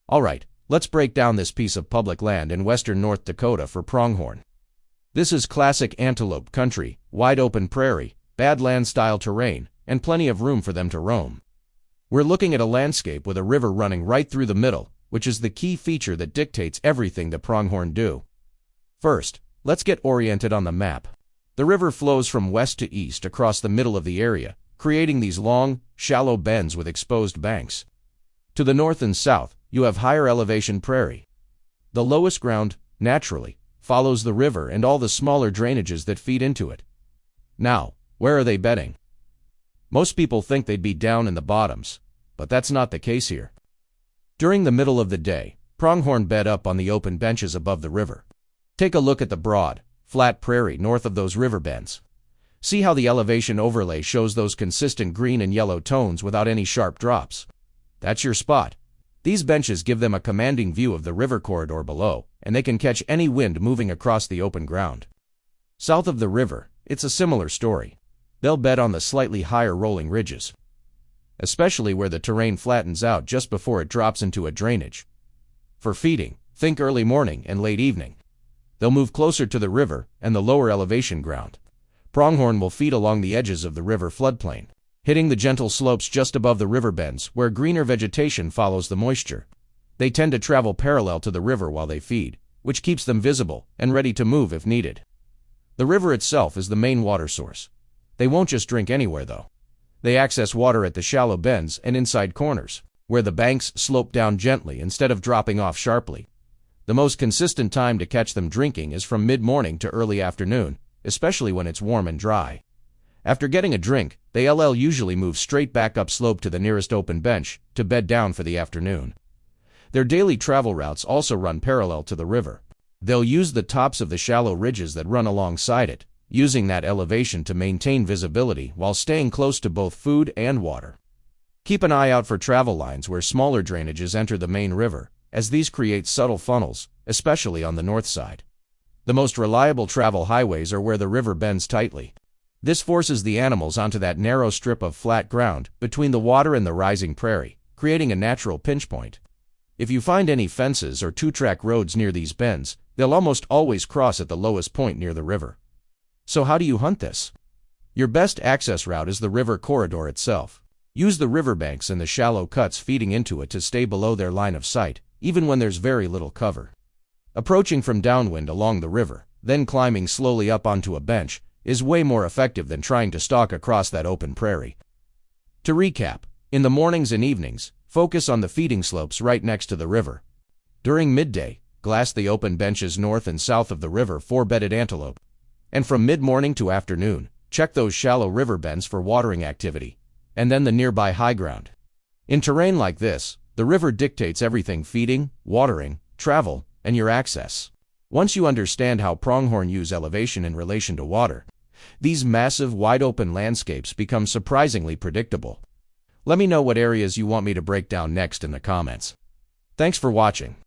Alright, let's break down this piece of public land in western North Dakota for pronghorn. This is classic antelope country, wide open prairie, badland-style terrain, and plenty of room for them to roam. We're looking at a landscape with a river running right through the middle, which is the key feature that dictates everything the pronghorn do. First, let's get oriented on the map. The river flows from west to east across the middle of the area, creating these long, shallow bends with exposed banks. To the north and south, you have higher elevation prairie. The lowest ground, naturally, follows the river and all the smaller drainages that feed into it. Now, where are they bedding? Most people think they'd be down in the bottoms, but that's not the case here. During the middle of the day, pronghorn bed up on the open benches above the river. Take a look at the broad, flat prairie north of those river bends. See how the elevation overlay shows those consistent green and yellow tones without any sharp drops. That's your spot. These benches give them a commanding view of the river corridor below, and they can catch any wind moving across the open ground. South of the river, it's a similar story. They'll bed on the slightly higher rolling ridges, especially where the terrain flattens out just before it drops into a drainage. For feeding, think early morning and late evening. They'll move closer to the river and the lower elevation ground. Pronghorn will feed along the edges of the river floodplain, hitting the gentle slopes just above the river bends where greener vegetation follows the moisture. They tend to travel parallel to the river while they feed, which keeps them visible and ready to move if needed. The river itself is the main water source. They won't just drink anywhere though. They access water at the shallow bends and inside corners, where the banks slope down gently instead of dropping off sharply. The most consistent time to catch them drinking is from mid-morning to early afternoon, especially when it's warm and dry. After getting a drink, they usually move straight back upslope to the nearest open bench to bed down for the afternoon. Their daily travel routes also run parallel to the river. They'll use the tops of the shallow ridges that run alongside it, using that elevation to maintain visibility while staying close to both food and water. Keep an eye out for travel lines where smaller drainages enter the main river, as these create subtle funnels, especially on the north side. The most reliable travel highways are where the river bends tightly. This forces the animals onto that narrow strip of flat ground between the water and the rising prairie, creating a natural pinch point. If you find any fences or two-track roads near these bends, they'll almost always cross at the lowest point near the river. So how do you hunt this? Your best access route is the river corridor itself. Use the riverbanks and the shallow cuts feeding into it to stay below their line of sight, even when there's very little cover. Approaching from downwind along the river, then climbing slowly up onto a bench, is way more effective than trying to stalk across that open prairie. To recap, in the mornings and evenings, focus on the feeding slopes right next to the river. During midday, glass the open benches north and south of the river for bedded antelope. And from mid-morning to afternoon, check those shallow river bends for watering activity, and then the nearby high ground. In terrain like this, the river dictates everything: feeding, watering, travel, and your access. Once you understand how pronghorn use elevation in relation to water, these massive, wide-open landscapes become surprisingly predictable. Let me know what areas you want me to break down next in the comments. Thanks for watching.